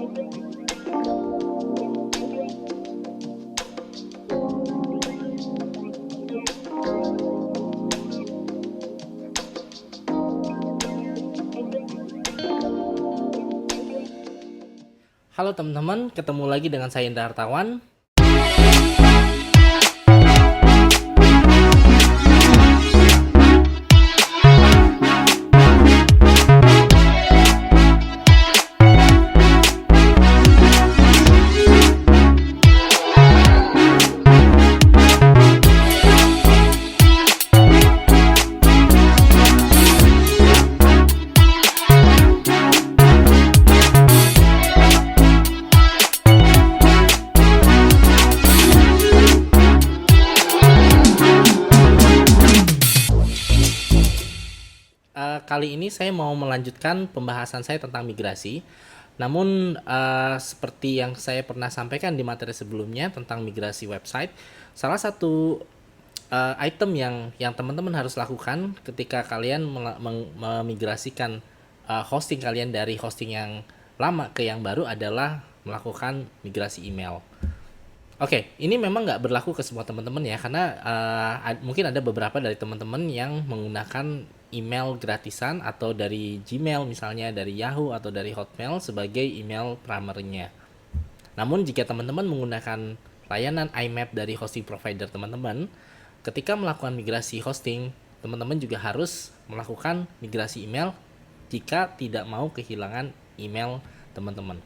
Halo teman-teman, ketemu lagi dengan saya Indra Hartawan. Kali ini saya mau melanjutkan pembahasan saya tentang migrasi. Namun seperti yang saya pernah sampaikan di materi sebelumnya tentang migrasi website, salah satu item yang teman-teman harus lakukan ketika kalian memigrasikan hosting kalian dari hosting yang lama ke yang baru adalah melakukan migrasi email. Oke, ini memang nggak berlaku ke semua teman-teman ya, karena mungkin ada beberapa dari teman-teman yang menggunakan email gratisan atau dari Gmail misalnya, dari Yahoo atau dari Hotmail sebagai email primernya. Namun jika teman-teman menggunakan layanan IMAP dari hosting provider teman-teman, ketika melakukan migrasi hosting, teman-teman juga harus melakukan migrasi email jika tidak mau kehilangan email teman-teman.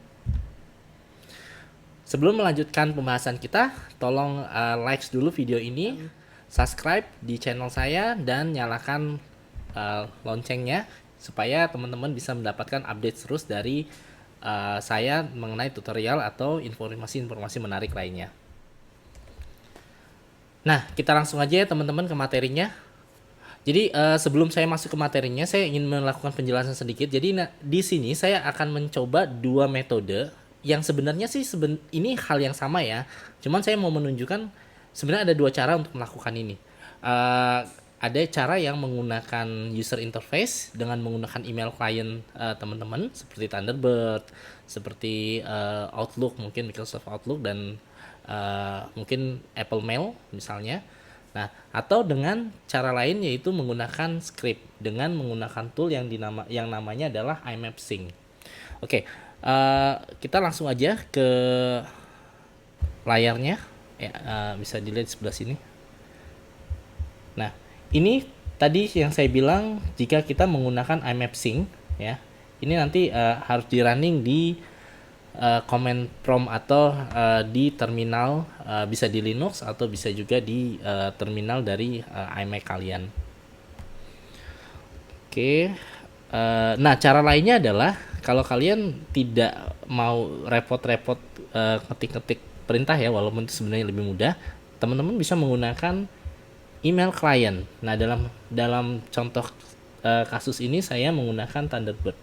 Sebelum melanjutkan pembahasan kita, tolong like dulu video ini, subscribe di channel saya, dan nyalakan loncengnya supaya teman-teman bisa mendapatkan update terus dari saya mengenai tutorial atau informasi-informasi menarik lainnya. Nah, kita langsung aja ya teman-teman ke materinya. Jadi sebelum saya masuk ke materinya, saya ingin melakukan penjelasan sedikit. Jadi di sini saya akan mencoba dua metode yang sebenarnya sih ini hal yang sama ya. Cuman saya mau menunjukkan sebenarnya ada dua cara untuk melakukan ini. Ada cara yang menggunakan user interface dengan menggunakan email client teman-teman seperti Thunderbird, seperti Outlook, mungkin Microsoft Outlook, dan mungkin Apple Mail misalnya. Nah, atau dengan cara lain yaitu menggunakan script dengan menggunakan tool yang namanya adalah IMAP Sync. Oke, kita langsung aja ke layarnya ya, bisa dilihat sebelah sini. Nah, ini tadi yang saya bilang jika kita menggunakan IMAP Sync ya, ini nanti harus di running di command prompt atau di terminal, bisa di Linux atau bisa juga di terminal dari iMac kalian. Oke, nah cara lainnya adalah kalau kalian tidak mau repot-repot ketik-ketik perintah ya, walaupun itu sebenarnya lebih mudah, teman-teman bisa menggunakan email client. Nah, dalam contoh kasus ini saya menggunakan Thunderbird.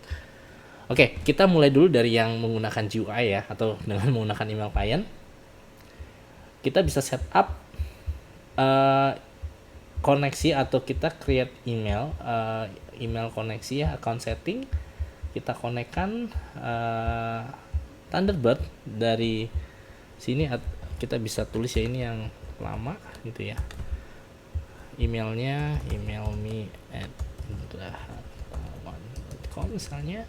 Oke, kita mulai dulu dari yang menggunakan GUI ya, atau dengan menggunakan email client. Kita bisa setup koneksi atau kita create email koneksi ya, account setting. Kita konekkan Thunderbird dari sini. Kita bisa tulis ya, ini yang lama gitu ya. Emailnya emailme@indrahartawan.com misalnya.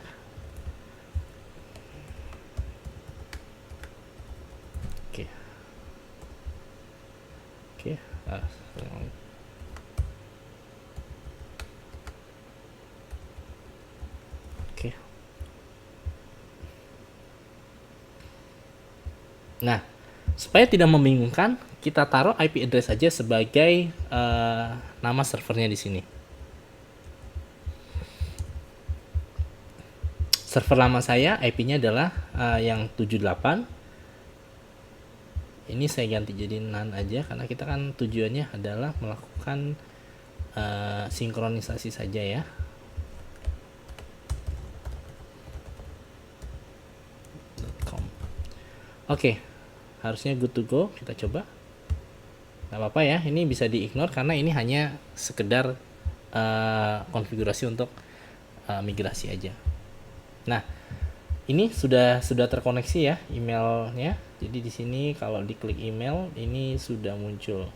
Oke. Oke. Nah, supaya tidak membingungkan, kita taruh IP address aja sebagai nama servernya di sini. Server lama saya IP-nya adalah yang 78. Ini saya ganti jadi NaN aja karena kita kan tujuannya adalah melakukan sinkronisasi saja ya. Oke, harusnya good to go. Kita coba. Nggak apa-apa ya, ini bisa di-ignore karena ini hanya sekedar konfigurasi untuk migrasi aja. Nah, ini sudah terkoneksi ya emailnya. Jadi di sini kalau diklik email ini sudah muncul.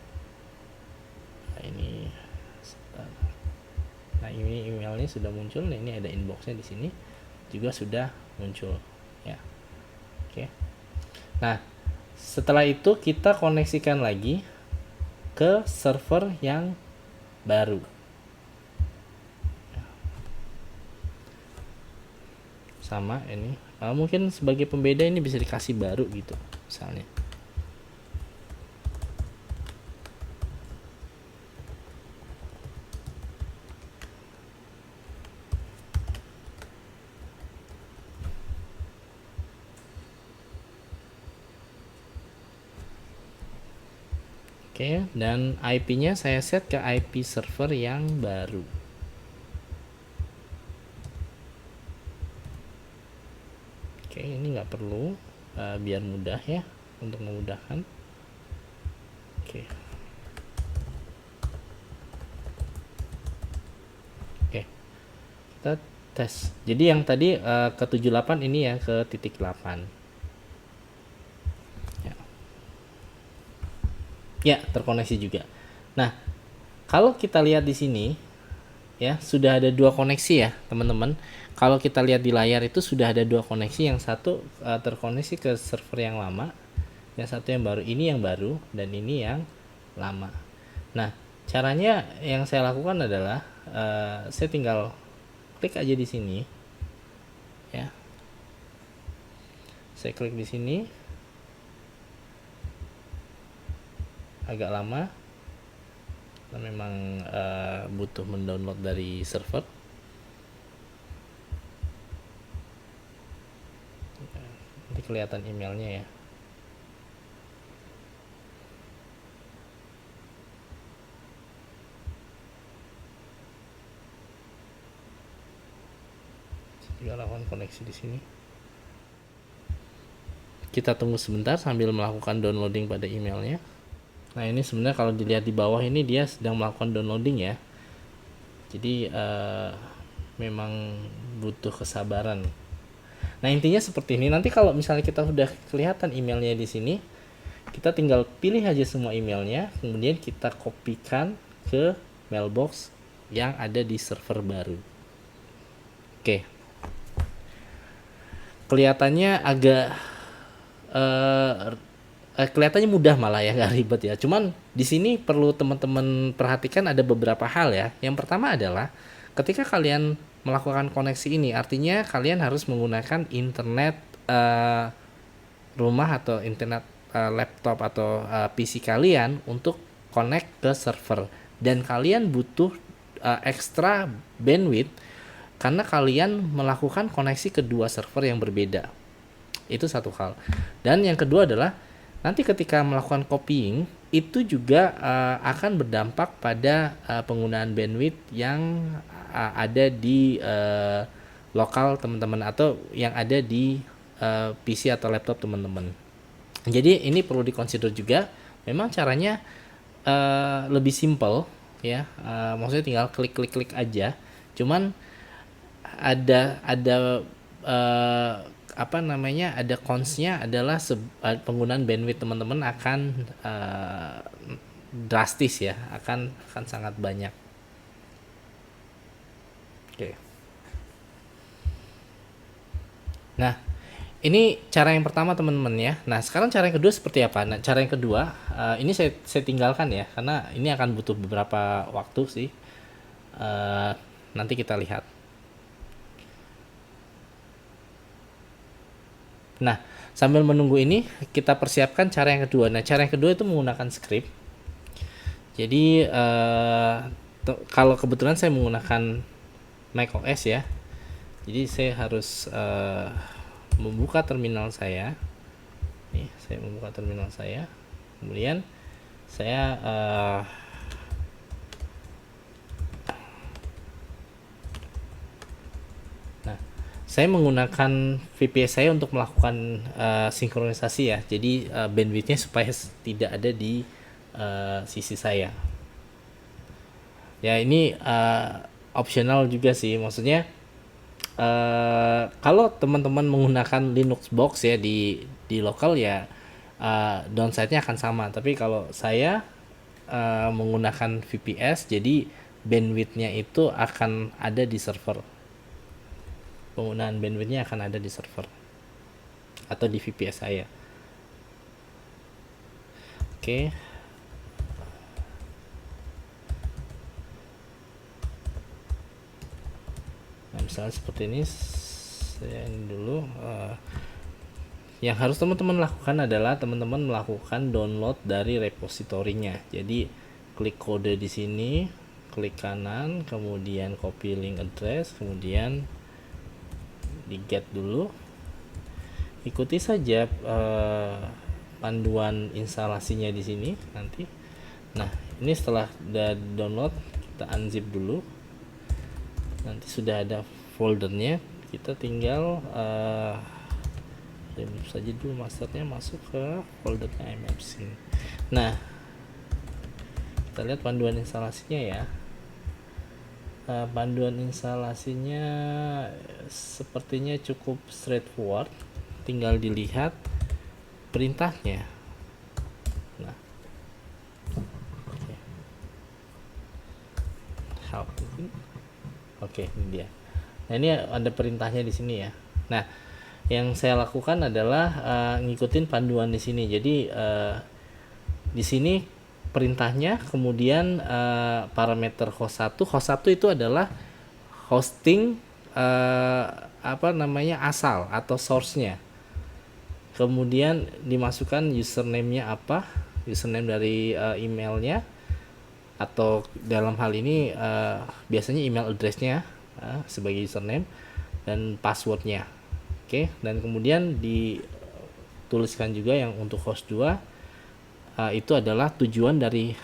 Nah, ini emailnya sudah muncul. Nah, ini ada inboxnya di sini juga sudah muncul ya. Oke. Nah, setelah itu kita koneksikan lagi ke server yang baru. Sama ini. Mungkin sebagai pembeda ini bisa dikasih baru gitu misalnya. Oke, dan IP-nya saya set ke IP server yang baru. Oke, ini nggak perlu, biar mudah ya, untuk memudahkan. Oke. Oke, kita tes. Jadi yang tadi ke 78 ini ya ke titik 8. Ya. Ya, terkoneksi juga. Nah, kalau kita lihat di sini ya sudah ada dua koneksi ya teman-teman. Kalau kita lihat di layar itu sudah ada dua koneksi, yang satu terkoneksi ke server yang lama, yang satu yang baru. Ini yang baru dan ini yang lama. Nah, caranya yang saya lakukan adalah saya tinggal klik aja di sini ya. Saya klik di sini, agak lama karena memang butuh mendownload dari server. Nanti kelihatan emailnya ya. Juga lakukan koneksi di sini. Kita tunggu sebentar sambil melakukan downloading pada emailnya. Nah, ini sebenarnya kalau dilihat di bawah ini dia sedang melakukan downloading ya. Jadi memang butuh kesabaran. Nah, intinya seperti ini. Nanti kalau misalnya kita sudah kelihatan emailnya di sini, kita tinggal pilih aja semua emailnya, kemudian kita kopikan ke mailbox yang ada di server baru. Oke. Kelihatannya agak kelihatannya mudah malah ya, nggak ribet ya. Cuman di sini perlu teman-teman perhatikan ada beberapa hal ya. Yang pertama adalah ketika kalian melakukan koneksi ini, artinya kalian harus menggunakan internet rumah atau internet laptop atau PC kalian untuk connect ke server, dan kalian butuh extra bandwidth karena kalian melakukan koneksi ke dua server yang berbeda. Itu satu hal. Dan yang kedua adalah nanti ketika melakukan copying itu juga akan berdampak pada penggunaan bandwidth yang ada di lokal teman-teman atau yang ada di PC atau laptop teman-teman. Jadi ini perlu dikonsider juga. Memang caranya lebih simple ya, maksudnya tinggal klik aja. Cuman ada apa namanya, ada cons-nya adalah penggunaan bandwidth teman-teman akan drastis ya, akan sangat banyak. Oke. Nah, ini cara yang pertama teman-teman ya. Nah, sekarang cara yang kedua seperti apa? Nah, cara yang kedua ini saya tinggalkan ya, karena ini akan butuh beberapa waktu sih. Nanti kita lihat. Nah, sambil menunggu ini kita persiapkan cara yang kedua. Nah, cara yang kedua itu menggunakan script. Jadi kalau kebetulan saya menggunakan macOS ya. Jadi saya harus membuka terminal saya. Nih, saya membuka terminal saya. Kemudian saya saya menggunakan VPS saya untuk melakukan sinkronisasi ya. Jadi bandwidthnya supaya tidak ada di sisi saya. Ya, ini optional juga sih. Maksudnya kalau teman-teman menggunakan Linux box ya di lokal ya, downside-nya akan sama. Tapi kalau saya menggunakan VPS, jadi bandwidth-nya itu akan ada di server. Penggunaan bandwidth-nya akan ada di server atau di VPS saya. Oke. Nah, misalnya seperti ini, saya ini dulu. Yang harus teman-teman lakukan adalah teman-teman melakukan download dari repositorinya. Jadi klik kode di sini, klik kanan, kemudian copy link address, kemudian di get dulu. Ikuti saja panduan instalasinya di sini nanti. Nah, ini setelah udah download, kita unzip dulu. Nanti sudah ada foldernya, kita tinggal remove saja dulu masternya, masuk ke foldernya IMAP-Sync. Nah, kita lihat panduan instalasinya ya. Panduan instalasinya sepertinya cukup straightforward, tinggal dilihat perintahnya. Nah, oke, ini dia. Nah, ini ada perintahnya di sini ya. Nah, yang saya lakukan adalah ngikutin panduan di sini. Jadi di sini perintahnya, kemudian parameter host 1. Host 1 itu adalah hosting asal atau source-nya. Kemudian dimasukkan username-nya apa? Username dari emailnya, atau dalam hal ini biasanya email address-nya sebagai username, dan password-nya. Oke, dan kemudian dituliskan juga yang untuk host 2 itu adalah tujuan dari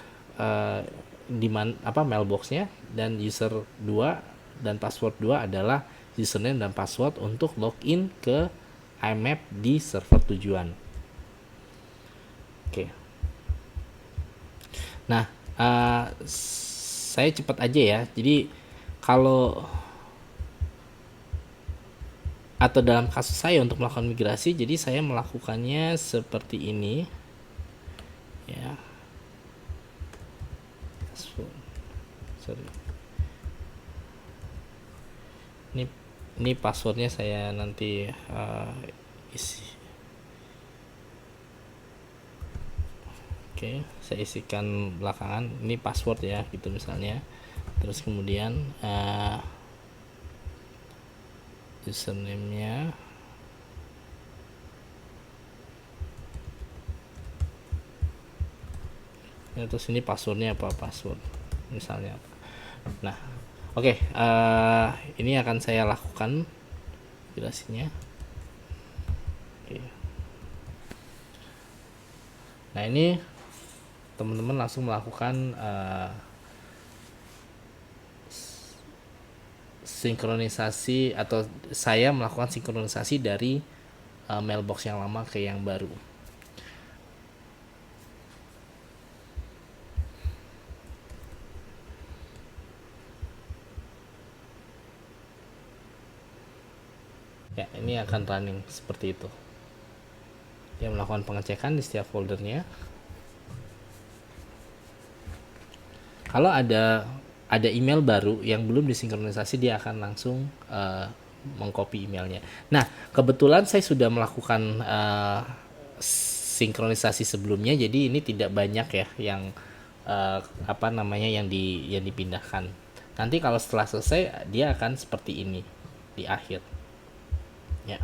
mailbox-nya, dan user 2 dan password 2 adalah username dan password untuk login ke IMAP di server tujuan. Oke. Nah, saya cepat aja ya. Jadi kalau atau dalam kasus saya untuk melakukan migrasi, jadi saya melakukannya seperti ini ya. Sorry. Ini passwordnya saya nanti isi. Oke, saya isikan belakangan. Ini password ya, gitu misalnya. Terus kemudian username-nya, ya, terus ini passwordnya apa, password misalnya apa. Nah, oke, ini akan saya lakukan migrasinya. Oke. Nah, ini teman-teman langsung melakukan sinkronisasi, atau saya melakukan sinkronisasi dari mailbox yang lama ke yang baru. Ya, ini akan running seperti itu. Dia melakukan pengecekan di setiap foldernya. Kalau ada email baru yang belum disinkronisasi, dia akan langsung mengcopy emailnya. Nah, kebetulan saya sudah melakukan sinkronisasi sebelumnya, jadi ini tidak banyak ya yang yang dipindahkan. Nanti kalau setelah selesai, dia akan seperti ini di akhir. Ya.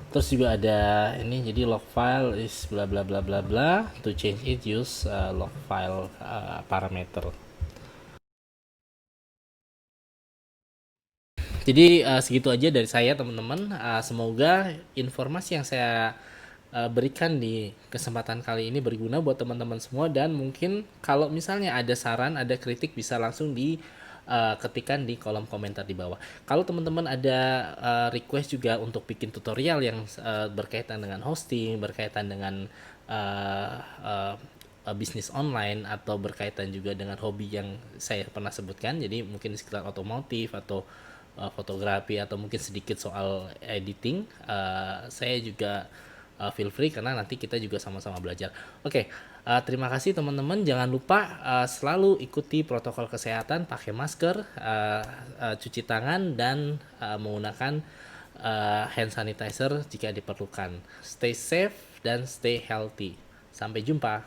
Terus juga ada ini, jadi log file is bla bla bla bla bla, to change it use log file parameter. Jadi segitu aja dari saya teman-teman. Semoga informasi yang saya berikan di kesempatan kali ini berguna buat teman-teman semua, dan mungkin kalau misalnya ada saran, ada kritik, bisa langsung di ketikan di kolom komentar di bawah. Kalau teman-teman ada request juga untuk bikin tutorial yang berkaitan dengan hosting, berkaitan dengan bisnis online, atau berkaitan juga dengan hobi yang saya pernah sebutkan, jadi mungkin sekitar otomotif atau fotografi atau mungkin sedikit soal editing, saya juga feel free karena nanti kita juga sama-sama belajar. Oke, terima kasih teman-teman. Jangan lupa selalu ikuti protokol kesehatan, pakai masker, cuci tangan, dan menggunakan hand sanitizer jika diperlukan. Stay safe dan stay healthy. Sampai jumpa.